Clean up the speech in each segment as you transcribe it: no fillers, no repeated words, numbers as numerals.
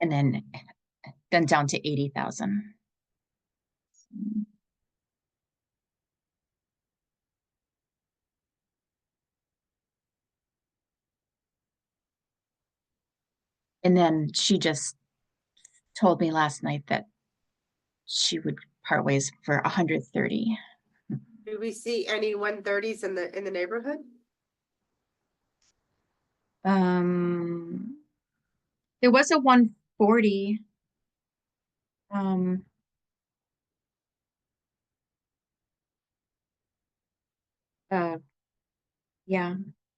and then down to 80,000. And then she just told me last night that she would part ways for 130. Do we see any 130s in the neighborhood? There was a 140. Um, uh, yeah,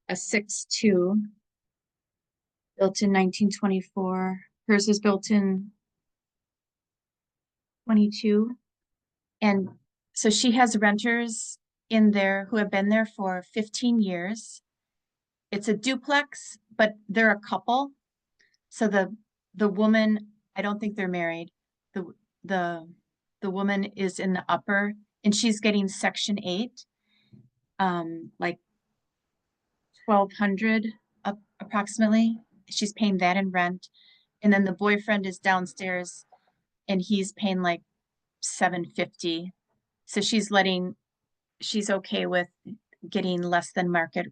a 6'2", built in 1924. Hers was built in 22. And so she has renters in there who have been there for 15 years. It's a duplex, but they're a couple. So the woman, I don't think they're married. The the woman is in the upper, and she's getting Section 8, like 1,200 up approximately. She's paying that in rent. And then the boyfriend is downstairs and he's paying like 750. So she's okay with getting less than market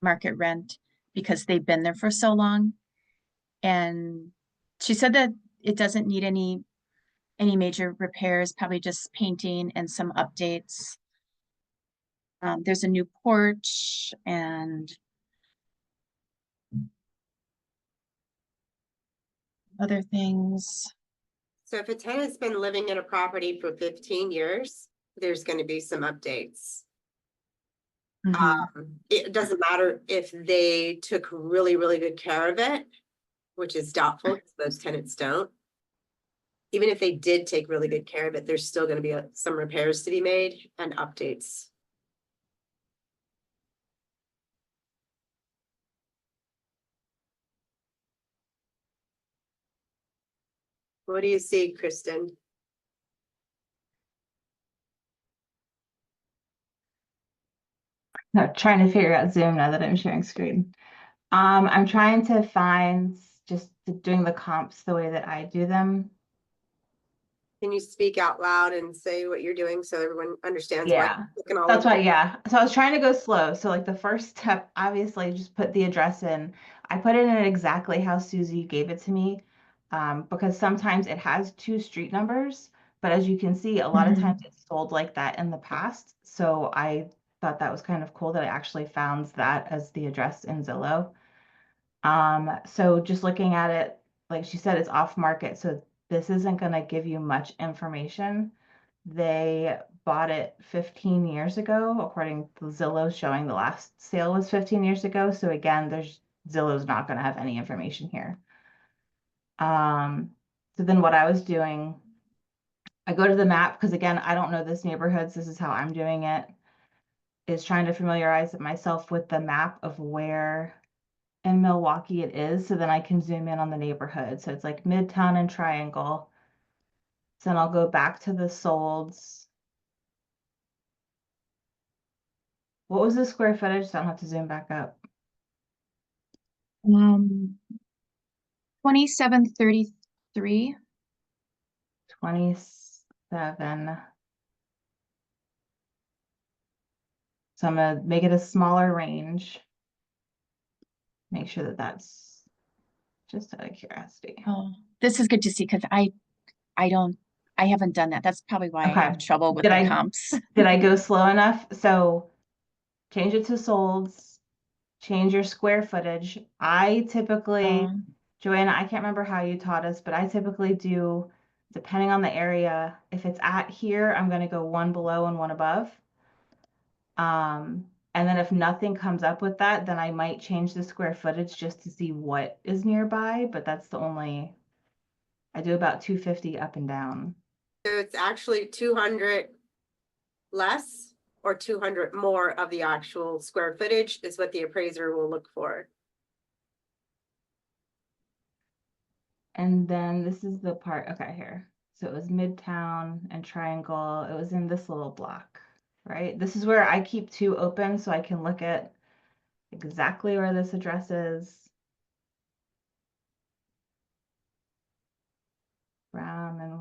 rent because they've been there for so long. And she said that it doesn't need any major repairs, probably just painting and some updates. There's a new porch and other things. So if a tenant's been living in a property for 15 years, there's going to be some updates. It doesn't matter if they took really, really good care of it, which is doubtful because most tenants don't. Even if they did take really good care of it, there's still going to be some repairs to be made and updates. What do you see, Kristen? No, trying to figure out Zoom now that I'm sharing screen. I'm trying to find just doing the comps the way that I do them. Can you speak out loud and say what you're doing so everyone understands Yeah, why you're looking all that's over? why, yeah. So I was trying to go slow. So like the first step, obviously just put the address in. I put it in exactly how Susie gave it to me, because sometimes it has two street numbers, but as you can see, a lot of times it's sold like that in the past. So I thought that was kind of cool that I actually found that as the address in Zillow. So just looking at it, like she said, it's off market, so this isn't going to give you much information. They bought it 15 years ago, according to Zillow, showing the last sale was 15 years ago. So again, Zillow's not going to have any information here. So then what I was doing, I go to the map because again, I don't know this neighborhood. So this is how I'm doing it, is trying to familiarize myself with the map of where in Milwaukee it is, so then I can zoom in on the neighborhood. So it's like Midtown and Triangle. So then I'll go back to the solds. What was the square footage? So I don't have to zoom back up. 2733. 27. So I'm gonna make it a smaller range. Make sure that that's just out of curiosity. Oh, this is good to see because I haven't done that. That's probably why I Okay. have trouble with Did the I comps. did I go slow enough? So change it to solds, change your square footage. I typically, Joanna, I can't remember how you taught us, but I typically do, depending on the area, if it's at here, I'm going to go one below and one above. And then if nothing comes up with that, then I might change the square footage just to see what is nearby, but that's the only, I do about 250 up and down. So it's actually 200 less or 200 more of the actual square footage is what the appraiser will look for. And then this is the part, okay, here. So it was Midtown and Triangle. It was in this little block, right? This is where I keep two open so I can look at exactly where this address is.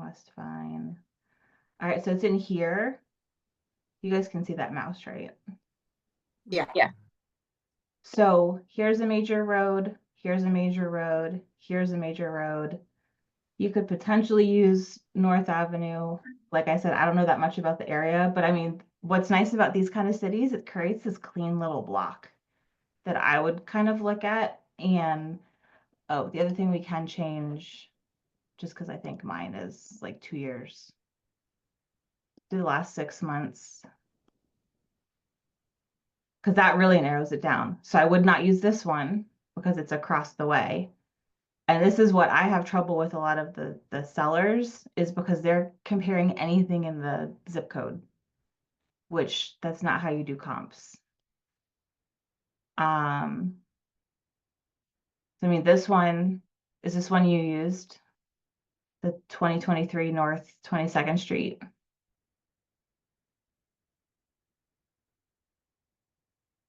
West Vine. All right, so it's in here. You guys can see that mouse, right? Yeah. Yeah. So here's a major road, here's a major road, here's a major road. You could potentially use North Avenue. Like I said, I don't know that much about the area, but I mean, what's nice about these kind of cities, it creates this clean little block that I would kind of look at. And oh, the other thing we can change, just because I think mine is like 2 years, do the last 6 months, because that really narrows it down. So I would not use this one because it's across the way. And this is what I have trouble with a lot of the sellers, is because they're comparing anything in the zip code, which that's not how you do comps. I mean, this one, is this one you used? The 2023 North 22nd Street.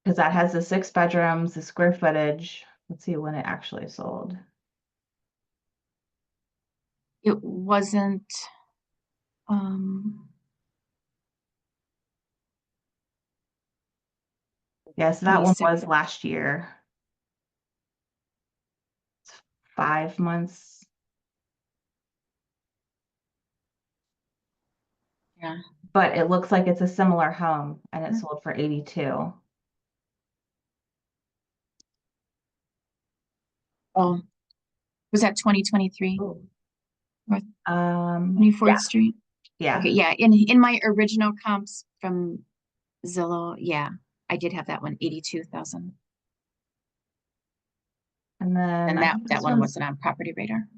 Because that has the 6 bedrooms, the square footage. Let's see when it actually sold. It wasn't, Yeah, so that one 26. was last year. It's 5 months. Yeah. But it looks like it's a similar home and it sold for 82. Oh, was that 2023, North Yeah, 24th Street? yeah. Okay, yeah, in my original comps from Zillow, yeah, I did have that one, 82,000. And then And I that think that one wasn't on Property Radar.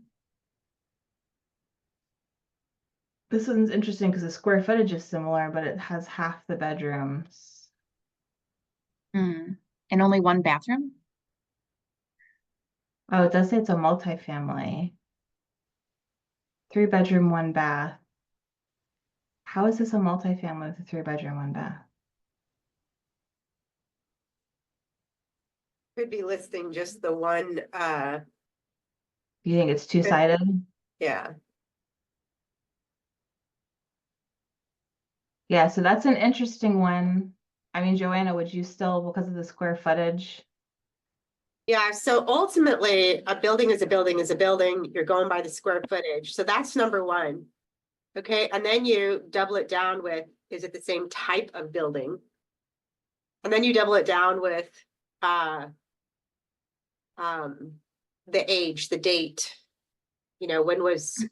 this one's interesting because the square footage is similar, but it has half the bedrooms. Hmm. And only one bathroom? Oh, it does say it's a multifamily. 3 bedroom, 1 bath. How is this a multifamily with a 3 bedroom, 1 bath? Could be listing just the one, You think it's two-sided? yeah. Yeah, so that's an interesting one. I mean, Joanna, would you still, because of the square footage? Yeah, so ultimately, a building is a building is a building. You're going by the square footage. So that's number one. Okay, and then you double it down with, is it the same type of building? And then you double it down with the age, the date. You know, when was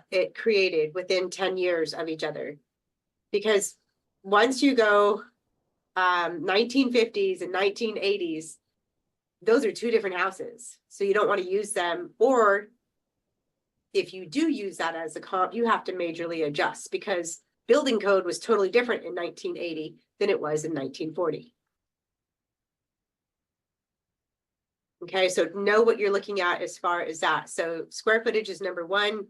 it created, within 10 years of each other? Because once you go 1950s and 1980s, those are 2 different houses. So you don't want to use them, or if you do use that as a comp, you have to majorly adjust because building code was totally different in 1980 than it was in 1940. Okay, so know what you're looking at as far as that. So square footage is number one.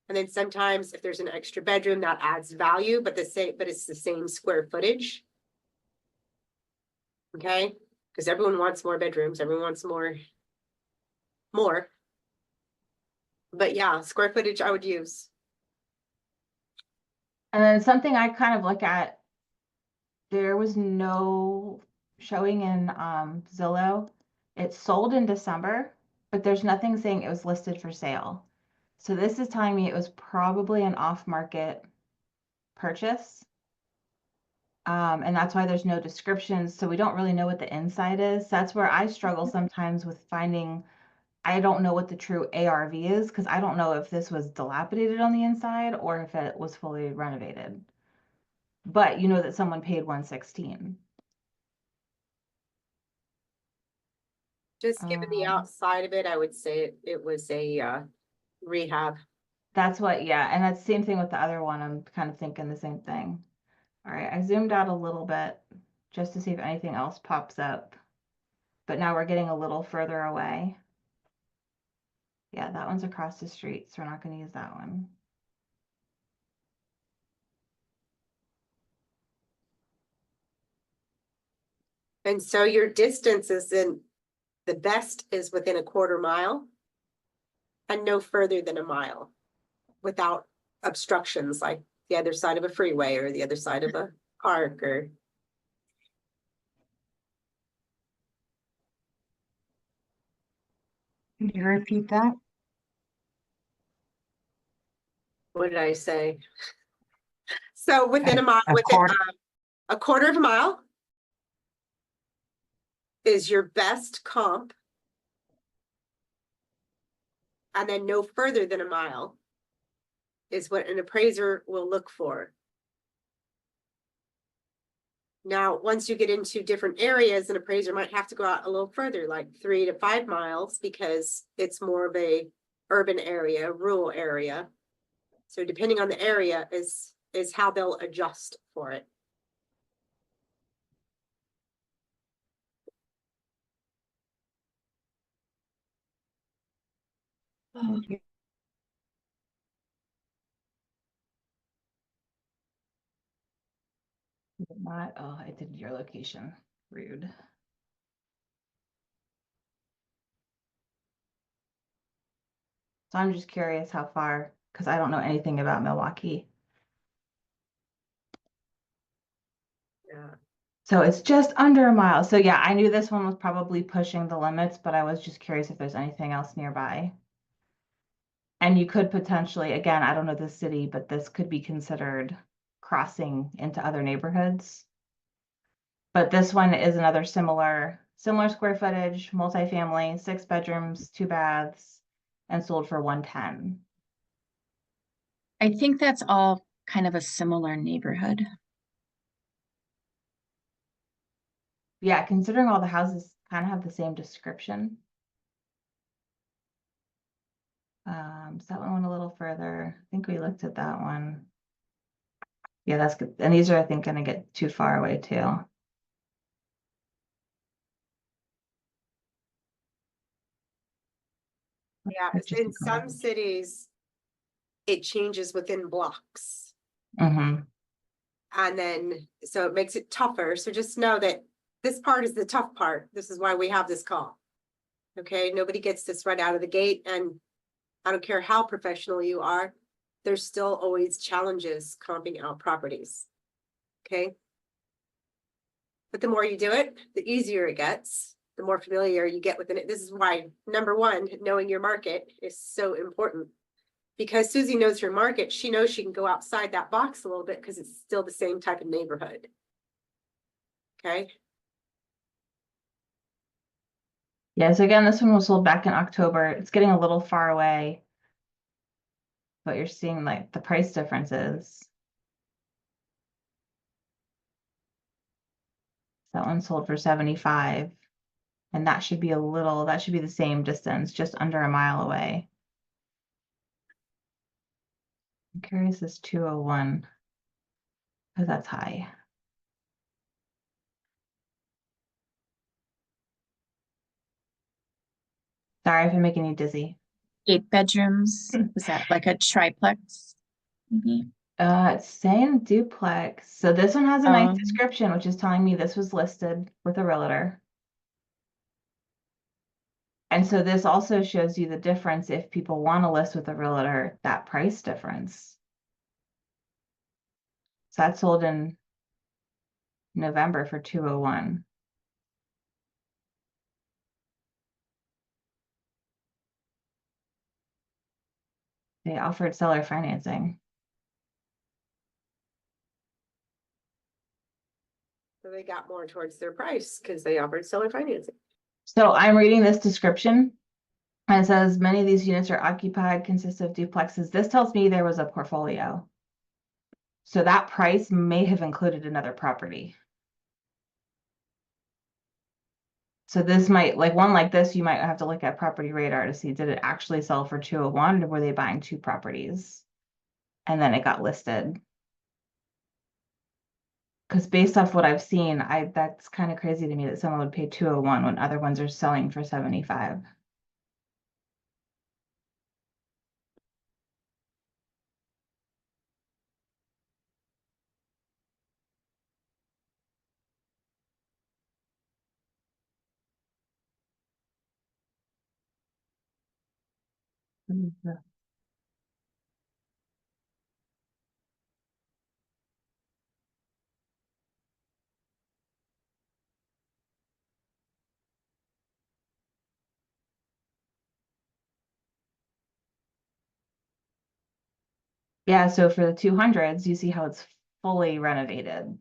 And then sometimes if there's an extra bedroom, that adds value, but it's the same square footage. Okay, because everyone wants more bedrooms, everyone wants more. But yeah, square footage I would use. And then something I kind of look at, there was no showing in Zillow. It sold in December, but there's nothing saying it was listed for sale. So this is telling me it was probably an off-market purchase. And that's why there's no descriptions. So we don't really know what the inside is. That's where I struggle sometimes with finding, I don't know what the true ARV is because I don't know if this was dilapidated on the inside or if it was fully renovated. But you know that someone paid 116. Just given the outside of it, I would say it was a rehab. That's what, yeah. And that's the same thing with the other one. I'm kind of thinking the same thing. All right, I zoomed out a little bit just to see if anything else pops up. But now we're getting a little further away. Yeah, that one's across the street, so we're not going to use that one. And so your distance is the best is within a quarter mile and no further than a mile. without obstructions, like the other side of a freeway or the other side of a park or. Can you repeat that? What did I say? So within a mile, A within quarter. a quarter of a mile is your best comp. And then no further than a mile is what an appraiser will look for. Now, once you get into different areas, an appraiser might have to go out a little further, like 3 to 5 miles, because it's more of a urban area, rural area. So depending on the area is how they'll adjust for it. Not, oh, I did your location. Rude. So I'm just curious how far, because I don't know anything about Milwaukee. Yeah. So it's just under a mile. So yeah, I knew this one was probably pushing the limits, but I was just curious if there's anything else nearby. And you could potentially, again, I don't know the city, but this could be considered crossing into other neighborhoods. But this one is another similar square footage, multifamily, 6 bedrooms, 2 baths, and sold for 110. I think that's all kind of a similar neighborhood. Yeah, considering all the houses kind of have the same description. So that one went a little further. I think we looked at that one. Yeah, that's good. And these are, I think, gonna get too far away too. Yeah, Let's just in keep going. some cities, it changes within blocks. Mm-hmm. And then, so it makes it tougher. So just know that this part is the tough part. This is why we have this call. Okay, nobody gets this right out of the gate, and I don't care how professional you are, there's still always challenges comping out properties. Okay. But the more you do it, the easier it gets, the more familiar you get with it. This is why, number one, knowing your market is so important. Because Susie knows her market, she knows she can go outside that box a little bit because it's still the same type of neighborhood. Okay. Yeah, so again, this one was sold back in October. It's getting a little far away, but you're seeing like the price differences. That one sold for 75. And that should be the same distance, just under a mile away. I'm curious, this 201, because that's high. Sorry if I'm making you dizzy. 8 bedrooms. Was that like a triplex? Maybe? It's saying duplex. So this one has a nice Um, description, which is telling me this was listed with a realtor. And so this also shows you the difference if people want to list with a realtor, that price difference. So that sold in November for 201. They offered seller financing. So they got more towards their price because they offered seller financing. So I'm reading this description and it says many of these units are occupied, consist of duplexes. This tells me there was a portfolio. So that price may have included another property. So this might, like one like this, you might have to look at Property Radar to see, did it actually sell for 201 or were they buying 2 properties? And then it got listed. Because based off what I've seen, that's kind of crazy to me that someone would pay 201 when other ones are selling for 75. Yeah, so for the 200s, you see how it's fully renovated.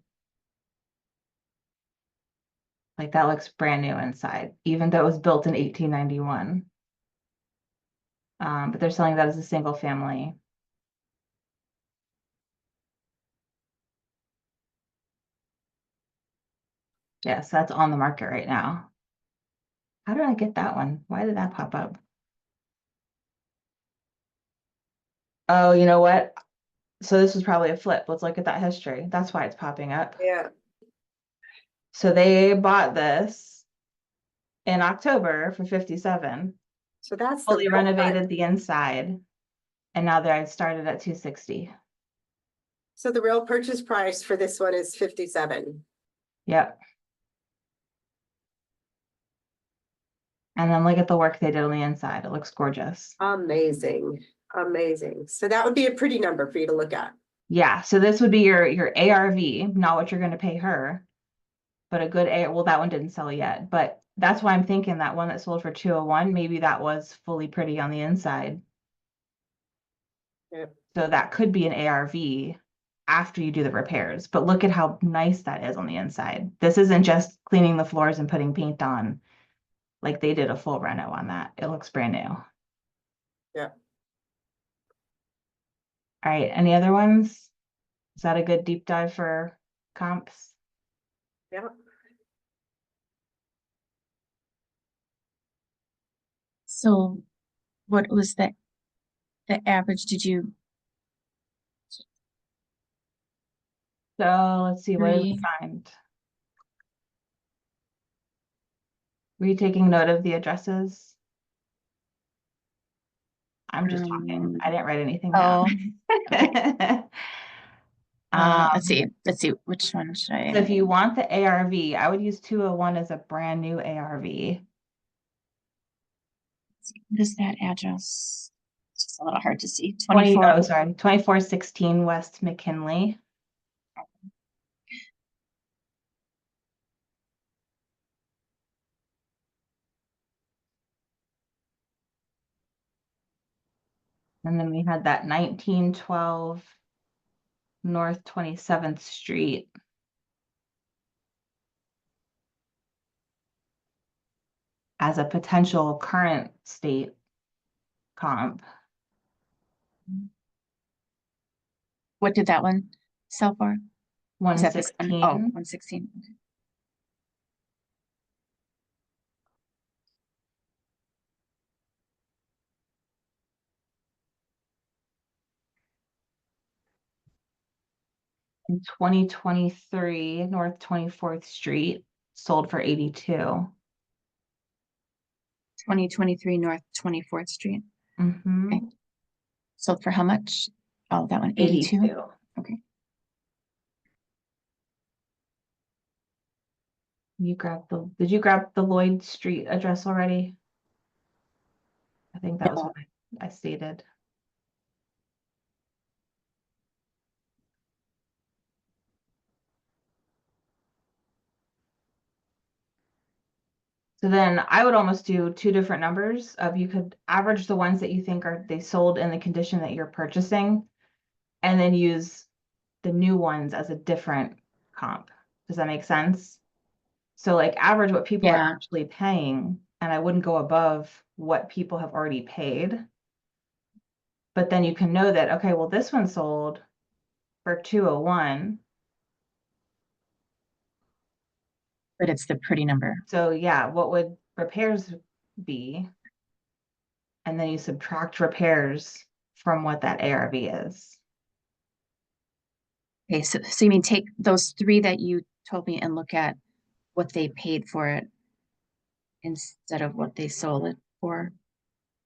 Like that looks brand new inside, even though it was built in 1891. But they're selling that as a single family. Yes, that's on the market right now. How did I get that one? Why did that pop up? Oh, you know what? So this was probably a flip. Let's look at that history. That's why it's popping up. Yeah. So they bought this in October for 57, So that's the fully real price. renovated the inside, and now they're started at 260. So the real purchase price for this one is 57. Yep. And then look at the work they did on the inside. It looks gorgeous. Amazing, amazing. So that would be a pretty number for you to look at. Yeah, so this would be your ARV, not what you're going to pay her, but a good A. Well, that one didn't sell yet, but that's why I'm thinking that one that sold for 201, maybe that was fully pretty on the inside. Yep. So that could be an ARV after you do the repairs, but look at how nice that is on the inside. This isn't just cleaning the floors and putting paint on. Like they did a full reno on that. It looks brand new. Yeah. All right, any other ones? Is that a good deep dive for comps? Yeah. So what was the average? Did you So let's see, what did we agree? find? Were you taking note of the addresses? I'm just talking. I didn't write anything down. Oh, okay. Um, Let's see, which one should so if I? you want the ARV, I would use 201 as a brand new ARV. What is that address? It's just a little hard to see. 20, 24. oh, sorry, 2416 West McKinley. And then we had that 1912 North 27th Street. As a potential current state comp. What did that one sell for? Is that this one? Oh, 116. 116. In 2023, North 24th Street sold for 82. 2023 North 24th Street. Mm-hmm. Okay. Sold for how much? Oh, that one, 82. 82. Okay. Did you grab the Lloyd Street address already? I think that was No. what I stated. So then I would almost do two different numbers of you could average the ones that you think they sold in the condition that you're purchasing, and then use the new ones as a different comp. Does that make sense? So like average what people are Yeah. actually paying, and I wouldn't go above what people have already paid. But then you can know that, okay, well, this one sold for 201. But it's the pretty number. So yeah, what would repairs be? And then you subtract repairs from what that ARV is. Okay, so you mean take those three that you told me and look at what they paid for it instead of what they sold it for,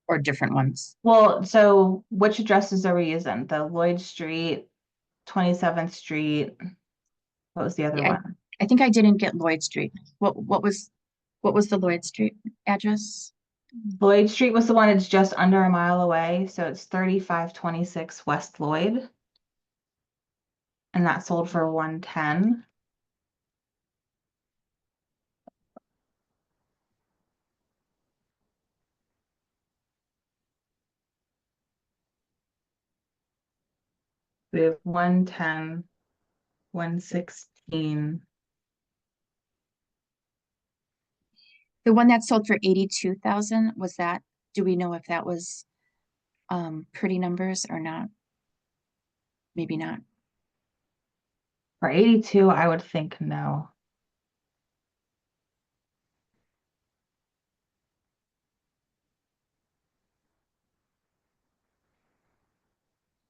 or different ones? Well, so which addresses are we using? The Lloyd Street, 27th Street. What was the other Yeah, one? I think I didn't get Lloyd Street. What was the Lloyd Street address? Lloyd Street was the one that's just under a mile away. So it's 3526 West Lloyd. And that sold for 110. We have 110, 116. The one that sold for 82,000, was that, do we know if that was pretty numbers or not? Maybe not. For 82, I would think no.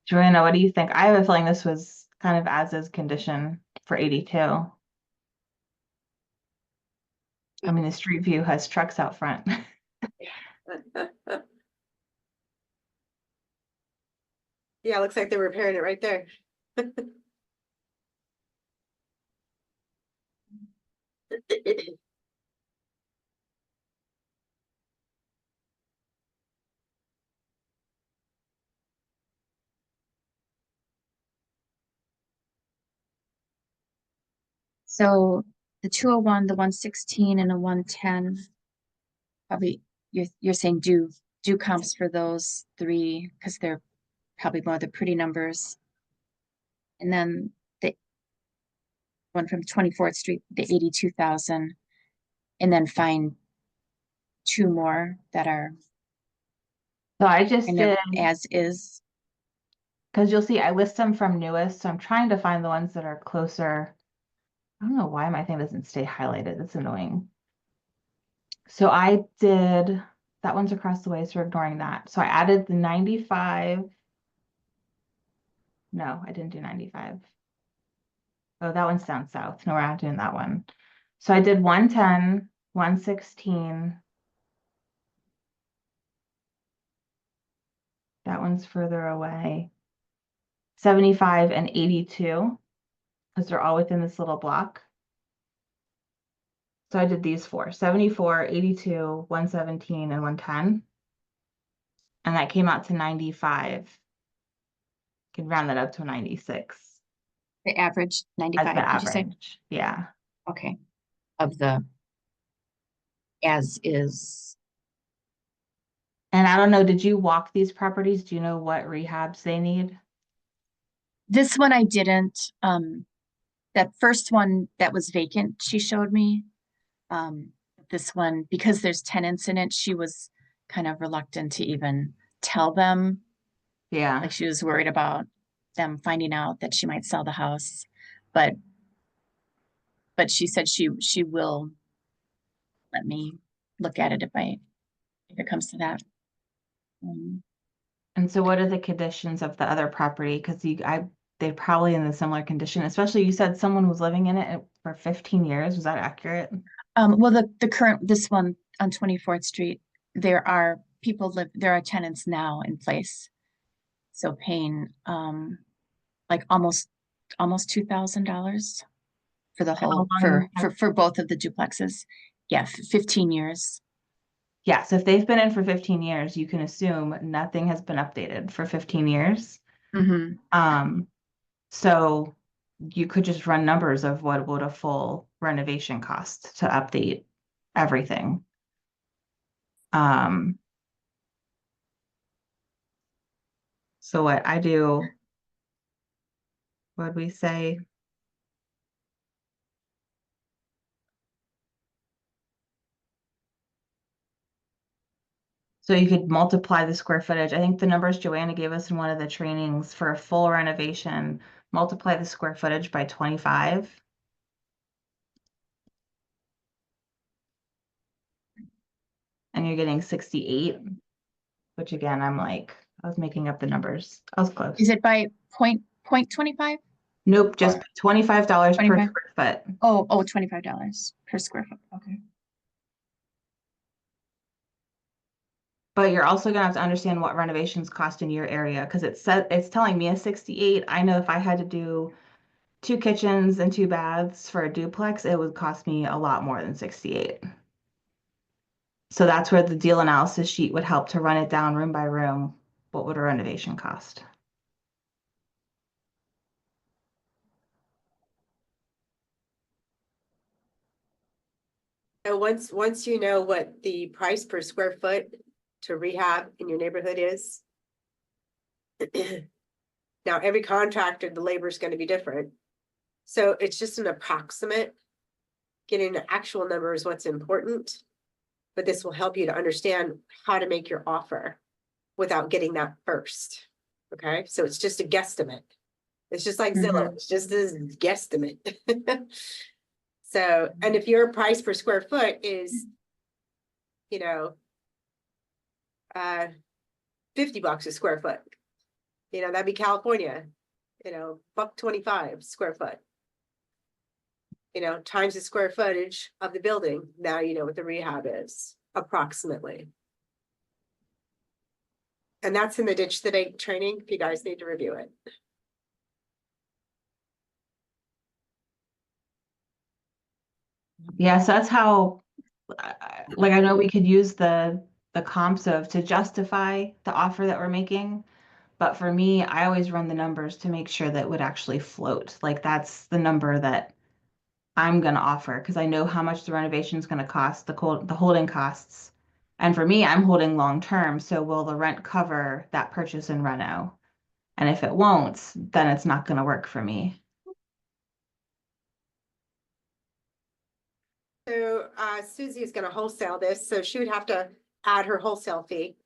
Joanna, what do you think? I have a feeling this was kind of as is condition for 82. I mean, the street view has trucks out front. Yeah, looks like they're repairing it right there. So the 201, the 116, and the 110, probably you're saying do comps for those three because they're probably more the pretty numbers. And then the one from 24th Street, the 82,000, and then find two more that are So I just kind of did, as is. because you'll see I list them from newest, so I'm trying to find the ones that are closer. I don't know why my thing doesn't stay highlighted. That's annoying. So I did, that one's across the way, so we're ignoring that. So I added the 95. No, I didn't do 95. Oh, that one's down south. No, we're not doing that one. So I did 110, 116. That one's further away. 75 and 82, because they're all within this little block. So I did these four, 74, 82, 117, and 110. And that came out to 95. Can round that up to 96 The average as 95, the did you say? average. Yeah. Okay. Of the as is. And I don't know, did you walk these properties? Do you know what rehabs they need? This one I didn't. That first one that was vacant, she showed me. This one, because there's tenants in it, she was kind of reluctant to even tell them. Yeah. Like she was worried about them finding out that she might sell the house. But she said she will let me look at it if it comes to that. And so what are the conditions of the other property? Because they're probably in a similar condition, especially you said someone was living in it for 15 years. Was that accurate? Well, the current, this one on 24th Street, there are there are tenants now in place. So paying, like almost $2,000 for the How whole, long for both of the duplexes. Yeah, 15 years. Yeah, so if they've been in for 15 years, you can assume nothing has been updated for 15 years. Mm-hmm. So you could just run numbers of what would a full renovation cost to update everything. So what I do, what we say? So you could multiply the square footage. I think the numbers Joanna gave us in one of the trainings for a full renovation, multiply the square footage by 25. And you're getting 68, which again, I'm like, I was making up the numbers. I was close. Is it by point 25? Nope, just $25 per 25? square foot. Oh, $25 per square foot. Okay. But you're also gonna have to understand what renovations cost in your area, because it's telling me a 68. I know if I had to do 2 kitchens and 2 baths for a duplex, it would cost me a lot more than 68. So that's where the deal analysis sheet would help to run it down room by room. What would a renovation cost? So once you know what the price per square foot to rehab in your neighborhood is, Now, every contractor, the labor is going to be different. So it's just an approximate. Getting the actual number is what's important. But this will help you to understand how to make your offer without getting that first. Okay, so it's just a guesstimate. It's just like Zillow, it's just a guesstimate. So, and if your price per square foot is, you know, $50 a square foot, you know, that'd be California, you know, $1.25 square foot. You know, times the square footage of the building, now you know what the rehab is, approximately. And that's in the Ditch the Bank training, if you guys need to review it. Yeah, so that's how, like, I know we could use the comps to justify the offer that we're making. But for me, I always run the numbers to make sure that it would actually float. Like that's the number that I'm going to offer because I know how much the renovation is going to cost, the holding costs. And for me, I'm holding long term. So will the rent cover that purchase and reno? And if it won't, then it's not going to work for me. So Susie is gonna wholesale this, so she would have to add her wholesale fee.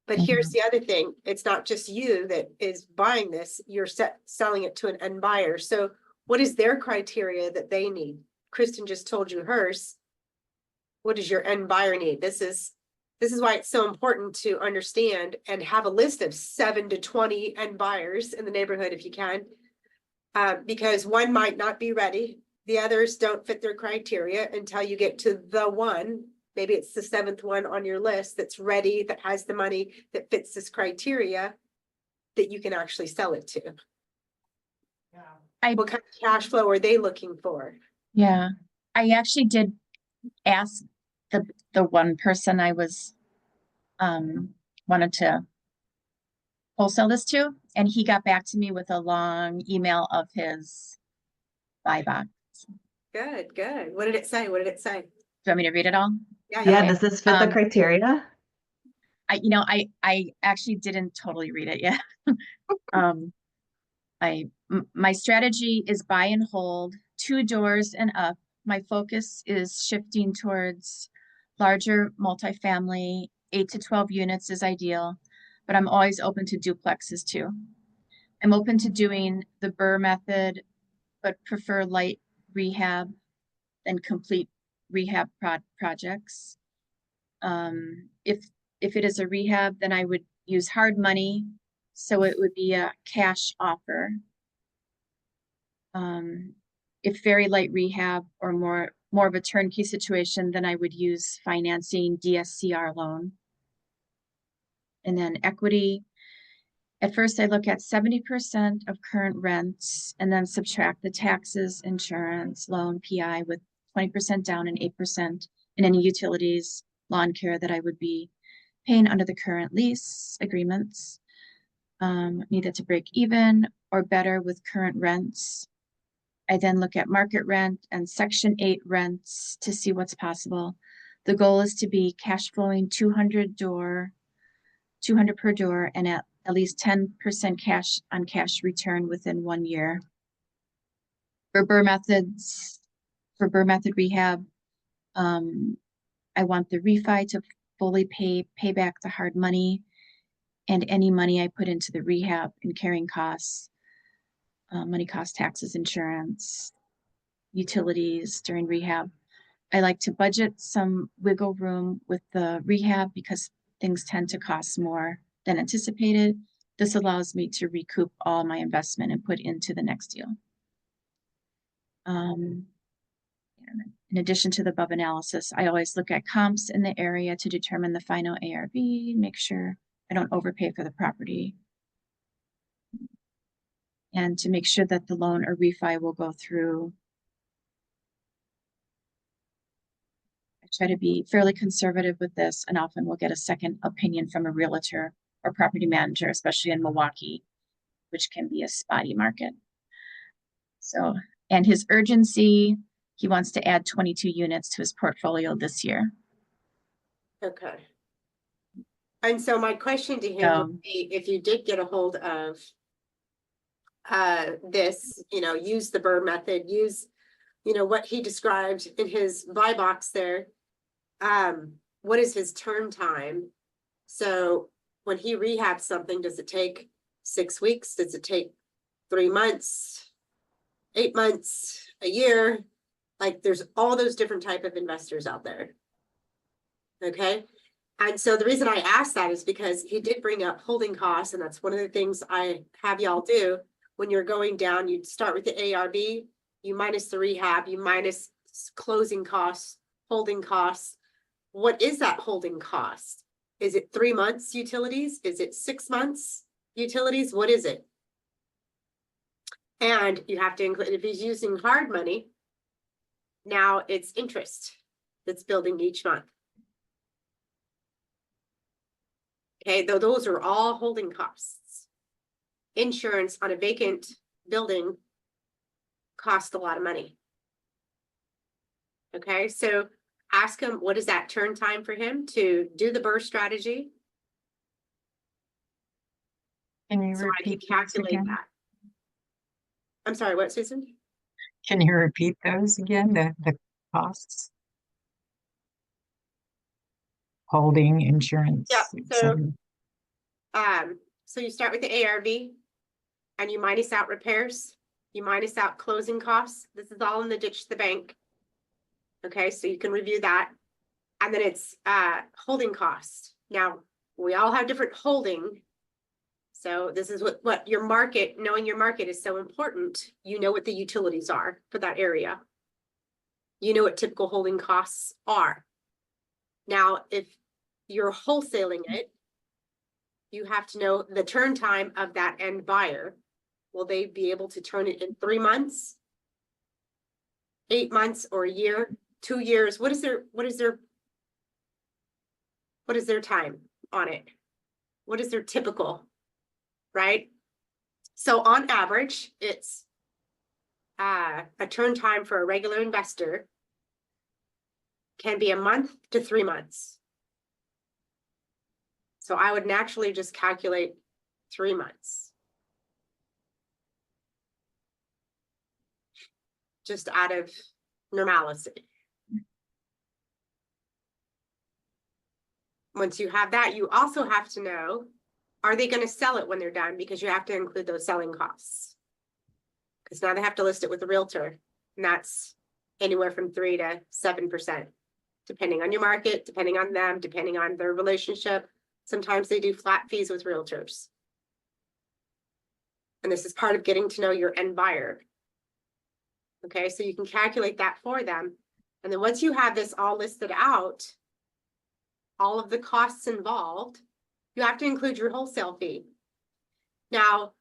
But here's the other thing, it's not just you that is buying this, you're selling it to an end buyer. So what is their criteria that they need? Kristen just told you hers. What does your end buyer need? This is why it's so important to understand and have a list of 7 to 20 end buyers in the neighborhood if you can. Because one might not be ready. The others don't fit their criteria until you get to the one. Maybe it's the 7th one on your list that's ready, that has the money, that fits this criteria that you can actually sell it to. What kind of cash flow are they looking for? Yeah, I actually did ask the one person I was wanted to wholesale this to, and he got back to me with a long email of his buy box. Good, good. What did it say? What did it say? Do you want me to read it all? Yeah, Yeah, Okay. does this fit the criteria? I actually didn't totally read it yet. My strategy is buy and hold, 2 doors and up. My focus is shifting towards larger multifamily, 8 to 12 units is ideal, but I'm always open to duplexes too. I'm open to doing the Burr method, but prefer light rehab than complete rehab projects. If it is a rehab, then I would use hard money, so it would be a cash offer. If very light rehab or more of a turnkey situation, then I would use financing DSCR loan. And then equity. At first, I look at 70% of current rents and then subtract the taxes, insurance, loan, PI with 20% down and 8% in any utilities, lawn care that I would be paying under the current lease agreements. Need it to break even or better with current rents. I then look at market rent and Section 8 rents to see what's possible. The goal is to be cash flowing 200 per door and at least 10% cash on cash return within 1 year. For Burr method rehab, I want the refi to fully pay back the hard money and any money I put into the rehab and carrying costs, money cost, taxes, insurance, utilities during rehab. I like to budget some wiggle room with the rehab because things tend to cost more than anticipated. This allows me to recoup all my investment and put into the next deal. In addition to the above analysis, I always look at comps in the area to determine the final ARV, make sure I don't overpay for the property, and to make sure that the loan or refi will go through. I try to be fairly conservative with this and often will get a second opinion from a realtor or property manager, especially in Milwaukee, which can be a spotty market. So, and his urgency, he wants to add 22 units to his portfolio this year. Okay. And so my question to him would be, if you did get a hold of this, use the Burr method, use, what he described in his buy box there. What is his turn time? So when he rehabs something, does it take 6 weeks? Does it take 3 months, 8 months, a year? Like there's all those different type of investors out there. Okay. And so the reason I asked that is because he did bring up holding costs. And that's one of the things I have y'all do when you're going down. You start with the ARB, you minus the rehab, you minus closing costs, holding costs. What is that holding cost? Is it 3 months utilities? Is it 6 months utilities? What is it? And you have to include, if he's using hard money, now it's interest that's building each month. Okay, though those are all holding costs. Insurance on a vacant building costs a lot of money. Okay, so ask him, what is that turn time for him to do the Burr strategy? Can you So I can repeat those calculate again? that. I'm sorry, what, Susan? Can you repeat those again, the costs? Holding, insurance. Yeah, et so cetera. So you start with the ARV and you minus out repairs, you minus out closing costs. This is all in the ditch to the bank. Okay, so you can review that. And then it's holding costs. Now, we all have different holding. So this is what your market, knowing your market is so important. You know what the utilities are for that area. You know what typical holding costs are. Now, if you're wholesaling it, you have to know the turn time of that end buyer. Will they be able to turn it in 3 months, 8 months, or a year, 2 years? What is their time on it? What is their typical, right? So on average, it's a turn time for a regular investor can be a month to 3 months. So I would naturally just calculate 3 months. Just out of normalcy. Once you have that, you also have to know, are they going to sell it when they're done? Because you have to include those selling costs. Because now they have to list it with a realtor. And that's anywhere from 3 to 7%, depending on your market, depending on them, depending on their relationship. Sometimes they do flat fees with realtors. And this is part of getting to know your end buyer. Okay, so you can calculate that for them. And then once you have this all listed out, all of the costs involved, you have to include your wholesale fee. Now,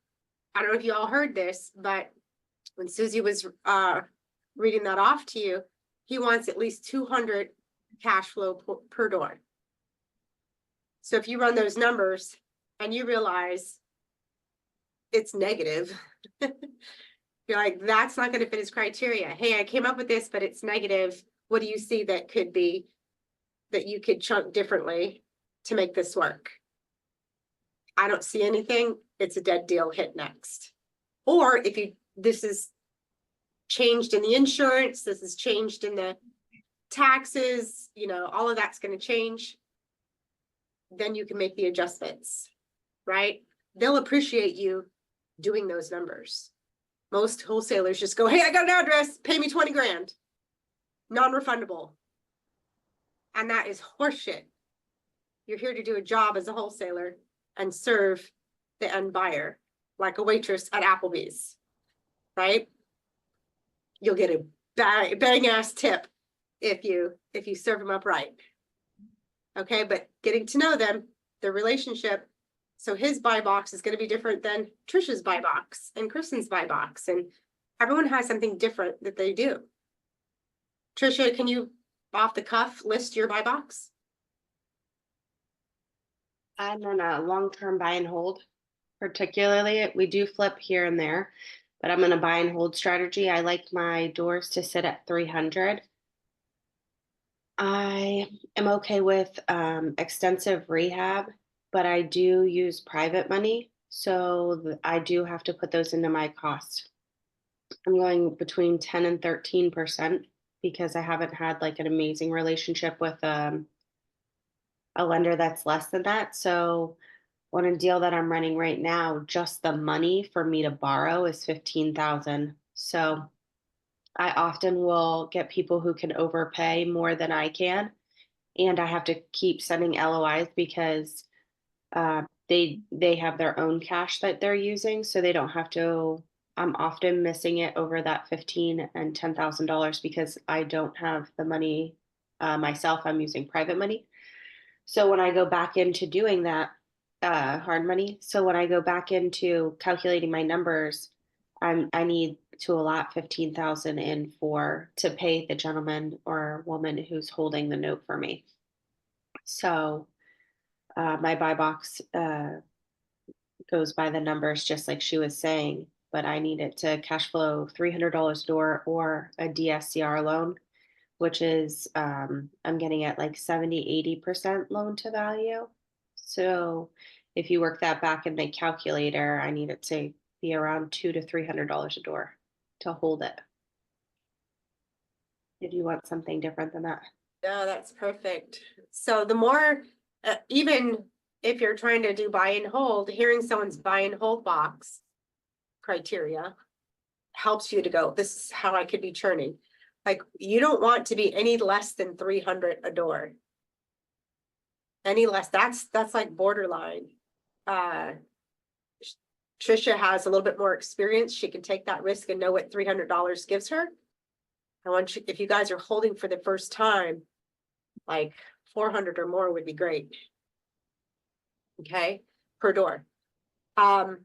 I don't know if you all heard this, but when Susie was reading that off to you, he wants at least 200 cash flow per door. So if you run those numbers and you realize it's negative, you're like, that's not going to fit his criteria. Hey, I came up with this, but it's negative. What do you see that could be, that you could chunk differently to make this work? I don't see anything. It's a dead deal, hit next. Or if this is changed in the insurance, this is changed in the taxes, all of that's going to change. Then you can make the adjustments, right? They'll appreciate you doing those numbers. Most wholesalers just go, hey, I got an address, pay me 20 grand. Non-refundable. And that is horseshit. You're here to do a job as a wholesaler and serve the end buyer like a waitress at Applebee's, right? You'll get a bang ass tip if you serve them up right. Okay, but getting to know them, their relationship. So his buy box is going to be different than Trisha's buy box and Kristen's buy box. And everyone has something different that they do. Trisha, can you off the cuff list your buy box? I'm on a long-term buy and hold. Particularly, we do flip here and there, but I'm in a buy and hold strategy. I like my doors to sit at 300. I am okay with extensive rehab, but I do use private money. So I do have to put those into my cost. I'm going between 10 and 13% because I haven't had like an amazing relationship with a lender that's less than that. So on a deal that I'm running right now, just the money for me to borrow is 15,000. So I often will get people who can overpay more than I can, and I have to keep sending LOIs because they have their own cash that they're using, so they don't have to. I'm often missing it over that $15,000 and $10,000 because I don't have the money myself. I'm using private money. So when I go back into doing that, hard money. So when I go back into calculating my numbers, I need to allot 15,000 in to pay the gentleman or woman who's holding the note for me. So my buy box goes by the numbers just like she was saying, but I need it to cash flow $300 a door or a DSCR loan, which is I'm getting at like 70-80% loan to value. So if you work that back in the calculator, I need it to be around $200 to $300 a door to hold it. If you want something different than that. No, that's perfect. So the more, even if you're trying to do buy and hold, hearing someone's buy and hold box criteria helps you to go, this is how I could be churning. Like, you don't want to be any less than 300 a door. Any less, that's like borderline. Trisha has a little bit more experience. She can take that risk and know what $300 gives her. I want you, if you guys are holding for the first time, like 400 or more would be great. Okay, per door. And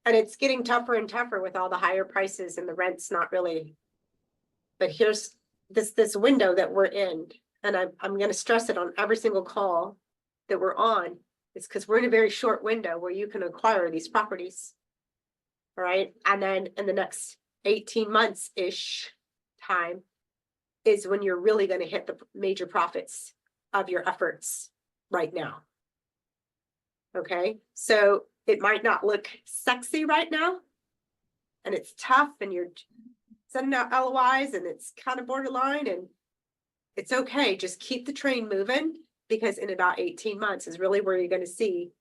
it's getting tougher and tougher with all the higher prices and the rent's not really. But here's this window that we're in, and I'm going to stress it on every single call that we're on. It's because we're in a very short window where you can acquire these properties. All right, and then in the next 18 months-ish time is when you're really going to hit the major profits of your efforts right now. Okay, so it might not look sexy right now, and it's tough, and you're sending out LOIs, and it's kind of borderline, and it's okay. Just keep the train moving, because in about 18 months is really where you're going to see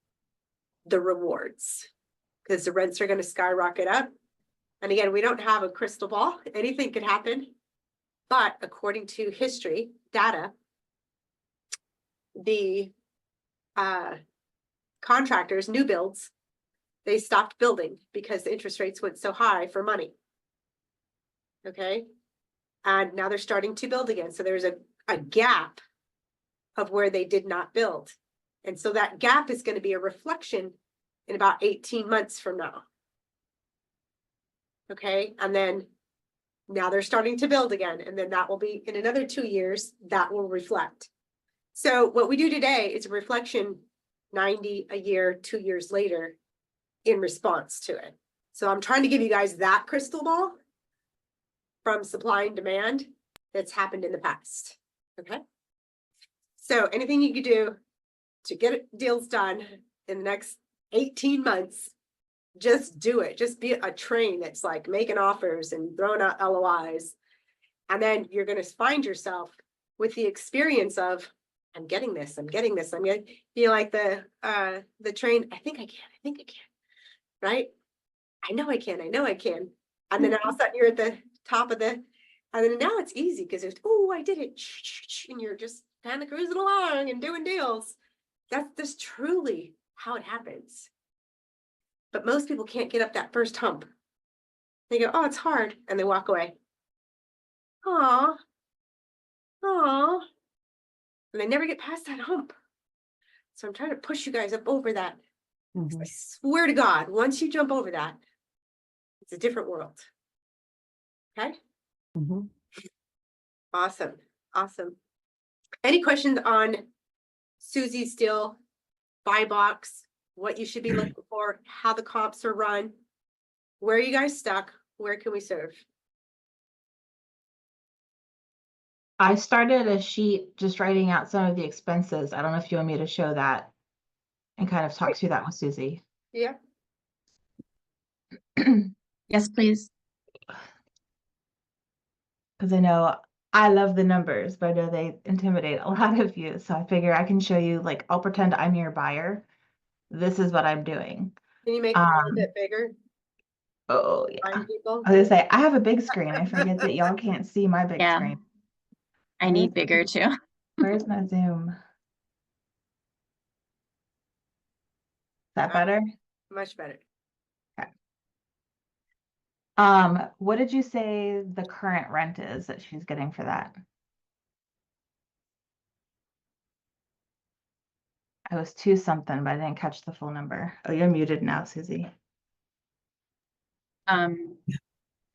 the rewards, because the rents are going to skyrocket up. And again, we don't have a crystal ball. Anything could happen. But according to history, data, the contractors, new builds, they stopped building because the interest rates went so high for money. Okay. And now they're starting to build again. So there's a gap of where they did not build. And so that gap is going to be a reflection in about 18 months from now. Okay. And then now they're starting to build again. And then that will be in another 2 years that will reflect. So what we do today is a reflection 90 a year, 2 years later in response to it. So I'm trying to give you guys that crystal ball from supply and demand that's happened in the past. Okay. So anything you could do to get deals done in the next 18 months, just do it. Just be a train that's like making offers and throwing out LOIs. And then you're going to find yourself with the experience of, I'm getting this, I'm getting this. I'm going to be like the train. I think I can, right? I know I can. And then all of a sudden you're at the top of and then now it's easy because it's, oh, I did it. And you're just kind of cruising along and doing deals. That's truly how it happens. But most people can't get up that first hump. They go, oh, it's hard. And they walk away. Aw. And they never get past that hump. So I'm trying to push you guys up over that. I swear to God, once you jump over that, it's a different world. Okay? Awesome. Any questions on Susie's deal, buy box, what you should be looking for, how the comps are run? Where are you guys stuck? Where can we serve? I started a sheet just writing out some of the expenses. I don't know if you want me to show that and kind of talk through that with Susie. Yeah. Yes, please. Because I know I love the numbers, but I know they intimidate a lot of you. So I figure I can show you, like, I'll pretend I'm your buyer. This is what I'm doing. Can you make it a little Um, bit bigger? Oh, yeah. Blind people? I was gonna say, I have a big screen. I forget that y'all can't see my big Yeah. screen. I need bigger too. Where's my Zoom? Is that better? Much better. What did you say the current rent is that she's getting for that? It was 2 something, but I didn't catch the full number. Oh, you're muted now, Susie. Let's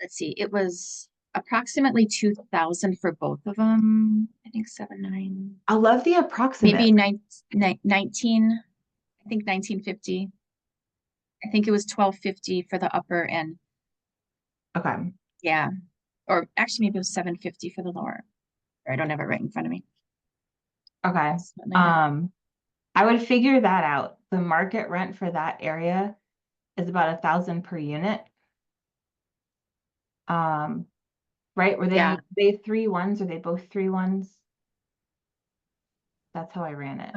see, it was approximately 2,000 for both of them. I think 7, 9, I love the approximate. maybe 19, I think 1950. I think it was 1250 for the upper and Okay. yeah, or actually maybe it was 750 for the lower. Or I don't have it right in front of me. Okay. That's what my head- I would figure that out. The market rent for that area is about 1,000 per unit. Right? Were Yeah. they 3 ones? Are they both 3 ones? That's how I ran it.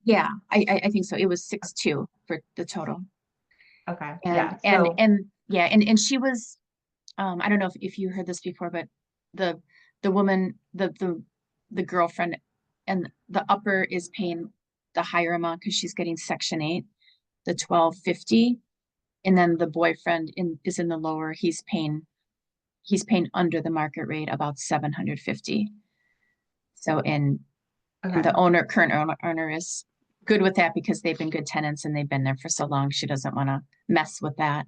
Yeah, I think so. It was 6.2 for the total. Okay. And Yeah. and So and yeah, and she was I don't know if you heard this before, but the woman, the girlfriend and the upper is paying the higher amount because she's getting Section 8, the 1250. And then the boyfriend is in the lower, he's paying under the market rate about 750. So and okay. the current owner is good with that because they've been good tenants and they've been there for so long. She doesn't want to mess with that.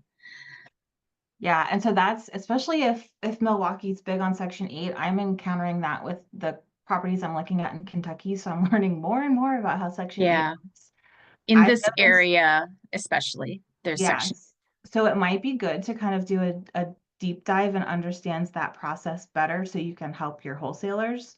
Yeah, and so that's especially if Milwaukee's big on Section 8, I'm encountering that with the properties I'm looking at in Kentucky. So I'm learning more and more about how Section 8 Yeah. works. In I've this noticed- area, especially, there's section. Yes. So it might be good to kind of do a deep dive and understands that process better so you can help your wholesalers.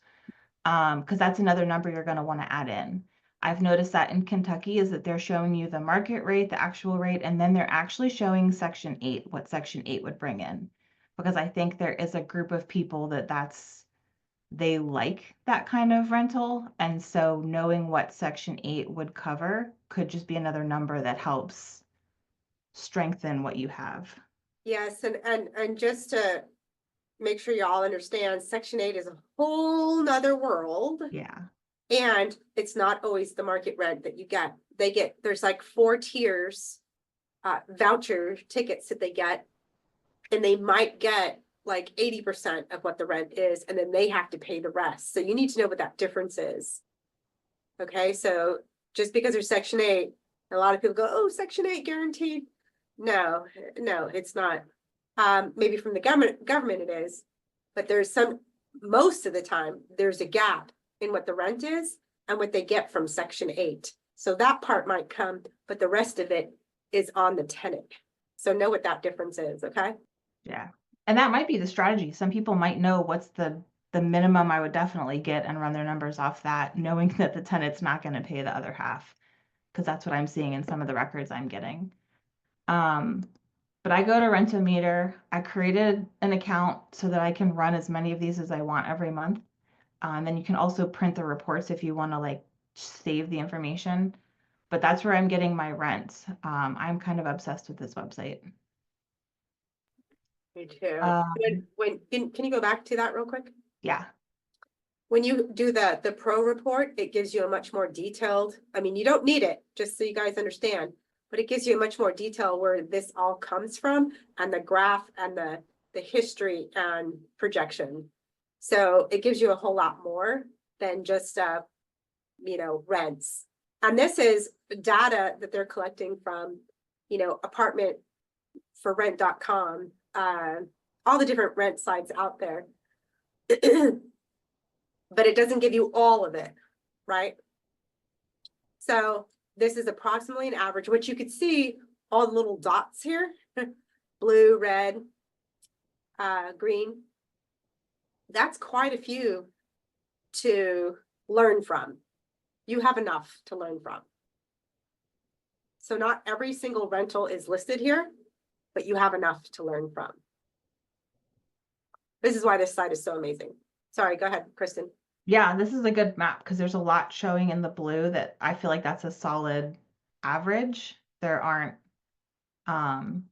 Because that's another number you're going to want to add in. I've noticed that in Kentucky is that they're showing you the market rate, the actual rate, and then they're actually showing Section 8, what Section 8 would bring in. Because I think there is a group of people they like that kind of rental. And so knowing what Section 8 would cover could just be another number that helps strengthen what you have. Yes, and just to make sure y'all understand, Section 8 is a whole nother world. Yeah. And it's not always the market rent that you get. There's like 4 tiers, voucher tickets that they get. And they might get like 80% of what the rent is, and then they have to pay the rest. So you need to know what that difference is. Okay, so just because there's Section 8, a lot of people go, oh, Section 8 guaranteed. No, it's not. Maybe from the government it is, but most of the time, there's a gap in what the rent is and what they get from Section 8. So that part might come, but the rest of it is on the tenant. So know what that difference is, okay? Yeah. And that might be the strategy. Some people might know what's the minimum I would definitely get and run their numbers off that, knowing that the tenant's not going to pay the other half. Because that's what I'm seeing in some of the records I'm getting. But I go to Rent-O-Meter. I created an account so that I can run as many of these as I want every month. And then you can also print the reports if you want to like save the information. But that's where I'm getting my rent. I'm kind of obsessed with this website. Me too. Can you go back to that real quick? Yeah. When you do the pro report, it gives you a much more detailed, I mean, you don't need it, just so you guys understand, but it gives you a much more detail where this all comes from and the graph and the history and projection. So it gives you a whole lot more than just, rents. And this is data that they're collecting from, apartmentforrent.com, all the different rent sites out there. But it doesn't give you all of it, right? So this is approximately an average, which you could see all the little dots here, blue, red, green. That's quite a few to learn from. You have enough to learn from. So not every single rental is listed here, but you have enough to learn from. This is why this site is so amazing. Sorry, go ahead, Kristen. Yeah, this is a good map because there's a lot showing in the blue that I feel like that's a solid average. There aren't, and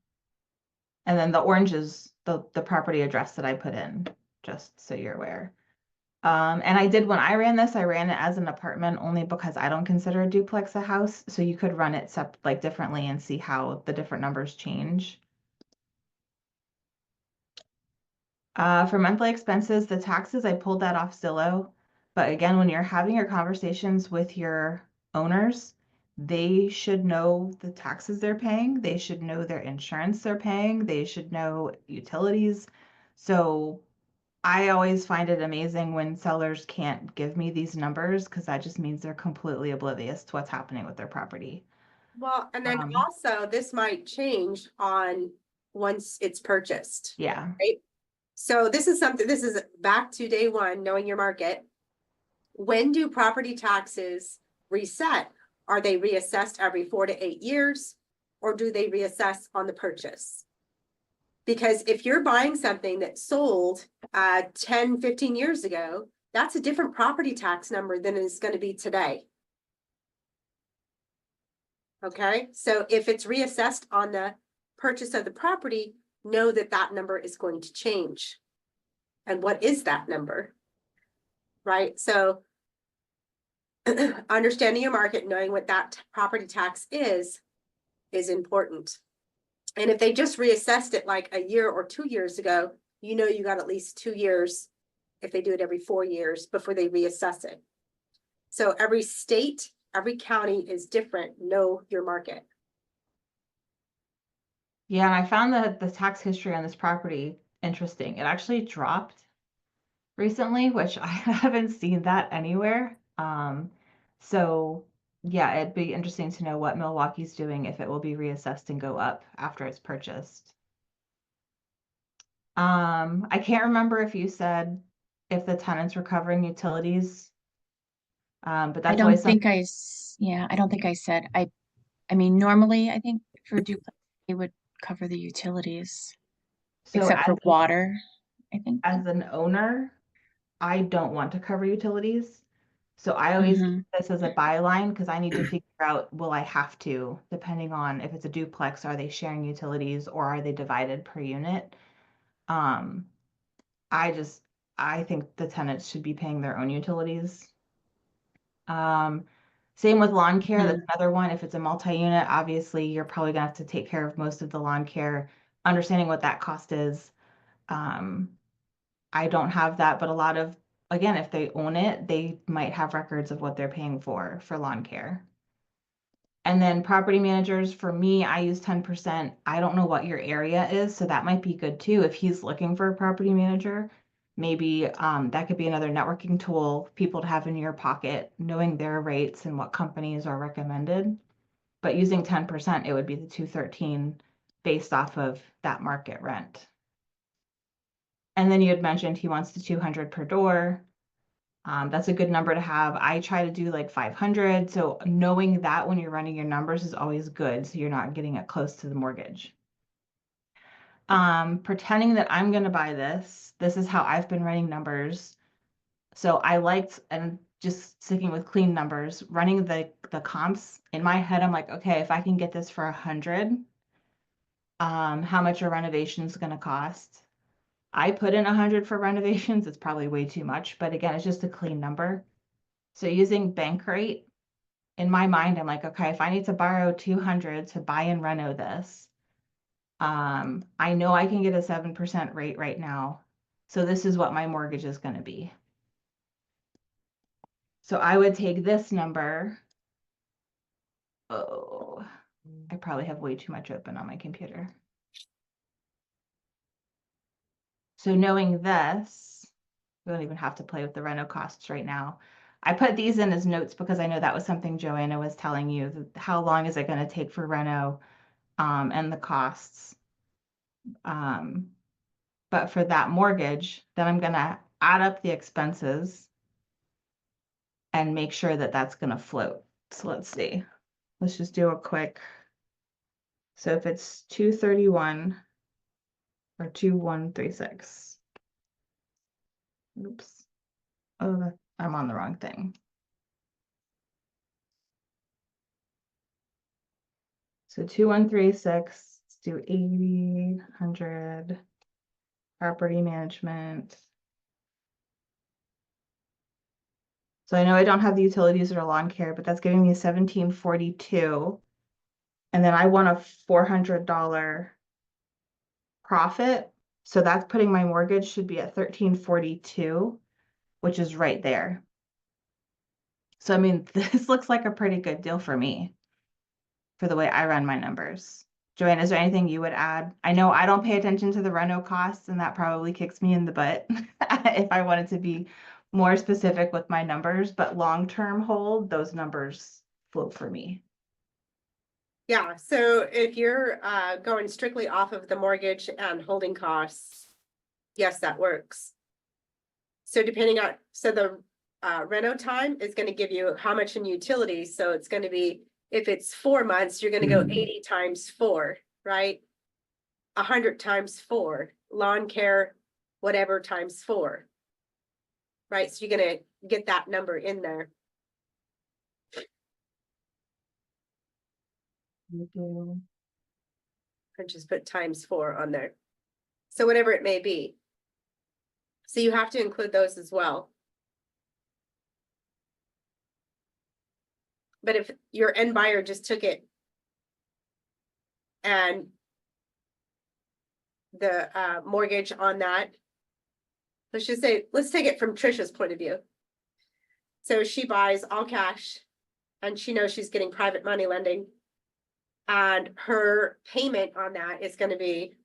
then the orange is the property address that I put in, just so you're aware. And I did, when I ran this, I ran it as an apartment only because I don't consider a duplex a house. So you could run it like differently and see how the different numbers change. For monthly expenses, the taxes, I pulled that off Zillow. But again, when you're having your conversations with your owners, they should know the taxes they're paying. They should know their insurance they're paying. They should know utilities. So I always find it amazing when sellers can't give me these numbers because that just means they're completely oblivious to what's happening with their property. Well, and then Um, also this might change on once it's purchased. Yeah. So this is something, this is back to day one, knowing your market. When do property taxes reset? Are they reassessed every 4 to 8 years? Or do they reassess on the purchase? Because if you're buying something that sold 10, 15 years ago, that's a different property tax number than it's going to be today. Okay, so if it's reassessed on the purchase of the property, know that that number is going to change. And what is that number? Right, so understanding your market, knowing what that property tax is important. And if they just reassessed it like a year or 2 years ago, you know you got at least 2 years, if they do it every 4 years, before they reassess it. So every state, every county is different. Know your market. Yeah, and I found the tax history on this property interesting. It actually dropped recently, which I haven't seen that anywhere. So yeah, it'd be interesting to know what Milwaukee's doing, if it will be reassessed and go up after it's purchased. I can't remember if you said if the tenants were covering utilities. But I that's don't always think yeah, I don't think I said, I mean, normally I think for a duplex, they would cover the utilities, so except for water, I think. as an owner, I don't want to cover utilities. So I always keep this as a byline because I need to figure out, will I have to, depending on if it's a duplex, are they sharing utilities or are they divided per unit? Um, I think the tenants should be paying their own utilities. Same with lawn care. That's another one. If it's a multi-unit, obviously you're probably gonna have to take care of most of the lawn care, understanding what that cost is. I don't have that, but a lot of, again, if they own it, they might have records of what they're paying for lawn care. And then property managers, for me, I use 10%. I don't know what your area is, so that might be good too. If he's looking for a property manager, maybe that could be another networking tool, people to have in your pocket, knowing their rates and what companies are recommended. But using 10%, it would be the 213 based off of that market rent. And then you had mentioned he wants the 200 per door. That's a good number to have. I try to do like 500. So knowing that when you're running your numbers is always good. So you're not getting it close to the mortgage. Pretending that I'm going to buy this. This is how I've been running numbers. So I liked, and just sticking with clean numbers, running the comps in my head. I'm like, okay, if I can get this for 100, how much are renovations going to cost? I put in 100 for renovations. It's probably way too much, but again, it's just a clean number. So using bank rate, in my mind, I'm like, okay, if I need to borrow 200 to buy and reno this, I know I can get a 7% rate right now. So this is what my mortgage is going to be. So I would take this number. Oh, I probably have way too much open on my computer. So knowing this, we don't even have to play with the reno costs right now. I put these in as notes because I know that was something Joanna was telling you, how long is it going to take for reno, and the costs. But for that mortgage, then I'm going to add up the expenses and make sure that that's gonna float. So let's see. Let's just do a quick. So if it's 231 or 2136. Oops. Oh, I'm on the wrong thing. So 2136, let's do 80, 100, property management. So I know I don't have the utilities or lawn care, but that's giving me 1742. And then I want a $400 profit. So that's putting my mortgage should be at 1342, which is right there. So I mean, this looks like a pretty good deal for me, for the way I run my numbers. Joanne, is there anything you would add? I know I don't pay attention to the reno costs, and that probably kicks me in the butt if I wanted to be more specific with my numbers, but long-term hold, those numbers float for me. Yeah, so if you're going strictly off of the mortgage and holding costs, yes, that works. So depending on, so the reno time is gonna give you how much in utilities, so it's gonna be, if it's 4 months, you're gonna go 80 times 4, right? 100 times 4, lawn care, whatever times 4. Right, so you're gonna get that number in there. And just put times 4 on there. So whatever it may be. So you have to include those as well. But if your end buyer just took it and the mortgage on that, let's just say, let's take it from Trisha's point of view. So she buys all cash and she knows she's getting private money lending. And her payment on that is gonna be,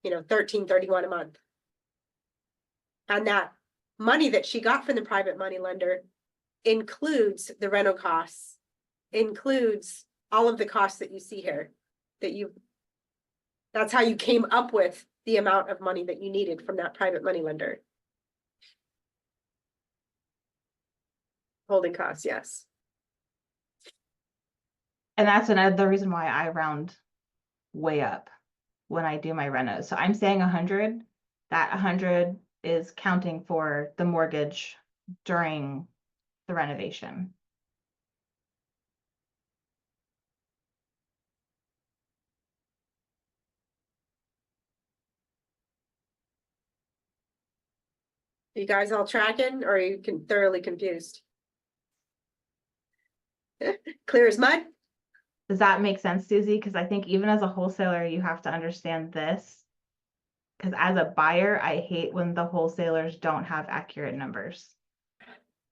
$13.31 a month. And that money that she got from the private money lender includes the rental costs, includes all of the costs that you see here, that's how you came up with the amount of money that you needed from that private money lender. Holding costs, yes. And that's another reason why I round way up when I do my renos. So I'm saying 100, that 100 is counting for the mortgage during the renovation. You guys all tracking, or are you thoroughly confused? Clear as mud? Does that make sense, Susie? Because I think even as a wholesaler, you have to understand this. Because as a buyer, I hate when the wholesalers don't have accurate numbers.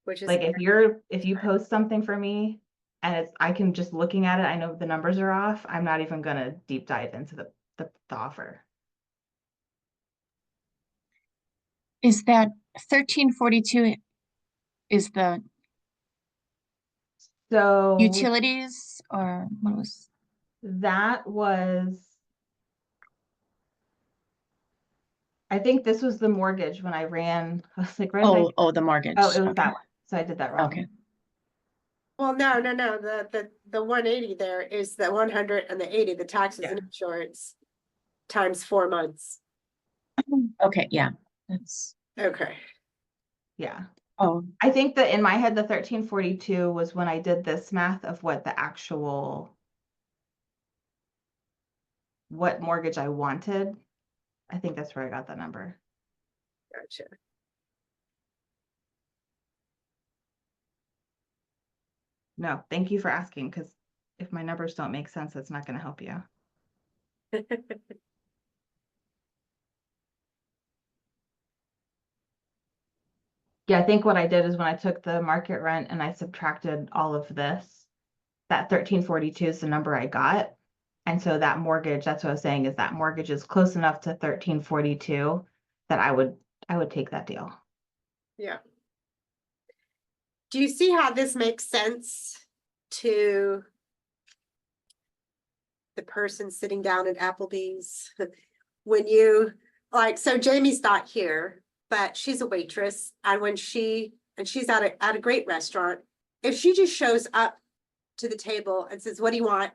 Which is Like if you post something for me and I can just looking at it, I know the numbers are off, I'm not even gonna deep dive into the offer. Is that 1342 is the So utilities or what was? that was, I think this was the mortgage when I ran, I was like, where did I? Oh, the mortgage. Oh, it was Okay. that one. So I did that wrong. Okay. well, no, the 180 there is the 100 and the 80, the taxes and Yeah. insurance times 4 months. Okay, yeah, that's, Okay. Yeah. oh, I think that in my head, the 1342 was when I did this math of what what mortgage I wanted. I think that's where I got that number. Gotcha. No, thank you for asking, because if my numbers don't make sense, that's not going to help you. Yeah, I think what I did is when I took the market rent and I subtracted all of this, that 1342 is the number I got. And so that mortgage, that's what I was saying, is that mortgage is close enough to 1342 that I would take that deal. Yeah. Do you see how this makes sense to the person sitting down at Applebee's? When you, so Jamie's not here, but she's a waitress. And when she and she's at a great restaurant, if she just shows up to the table and says, what do you want?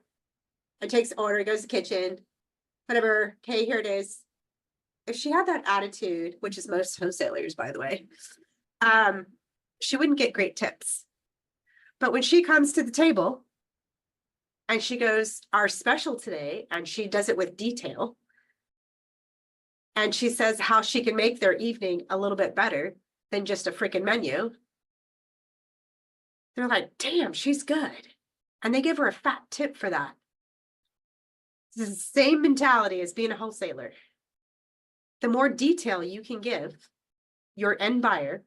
And takes the order, goes to the kitchen, whatever, okay, here it is. If she had that attitude, which is most wholesalers, by the way, she wouldn't get great tips. But when she comes to the table and she goes, our special today, and she does it with detail, and she says how she can make their evening a little bit better than just a freaking menu, they're like, damn, she's good. And they give her a fat tip for that. It's the same mentality as being a wholesaler. The more detail you can give your end buyer,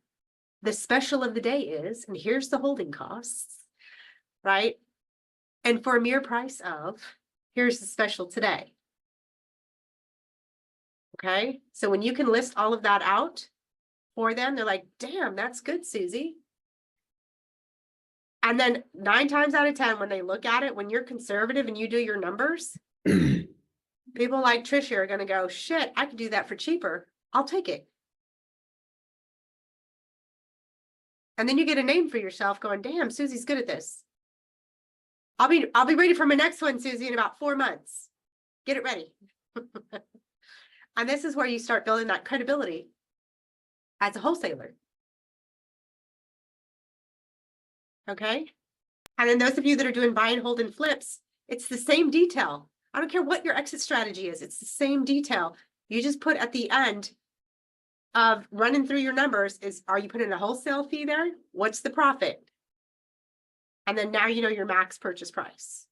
the special of the day is, and here's the holding costs, right? And for a mere price of, here's the special today. Okay, so when you can list all of that out for them, they're like, damn, that's good, Susie. And then 9 times out of 10, when they look at it, when you're conservative and you do your numbers, people like Trisha are going to go, shit, I could do that for cheaper. I'll take it. And then you get a name for yourself going, damn, Susie's good at this. I'll be ready for my next one, Susie, in about 4 months. Get it ready. And this is where you start building that credibility as a wholesaler. Okay. And then those of you that are doing buy and hold and flips, it's the same detail. I don't care what your exit strategy is. It's the same detail. You just put at the end of running through your numbers is, are you putting a wholesale fee there? What's the profit? And then now you know your max purchase price.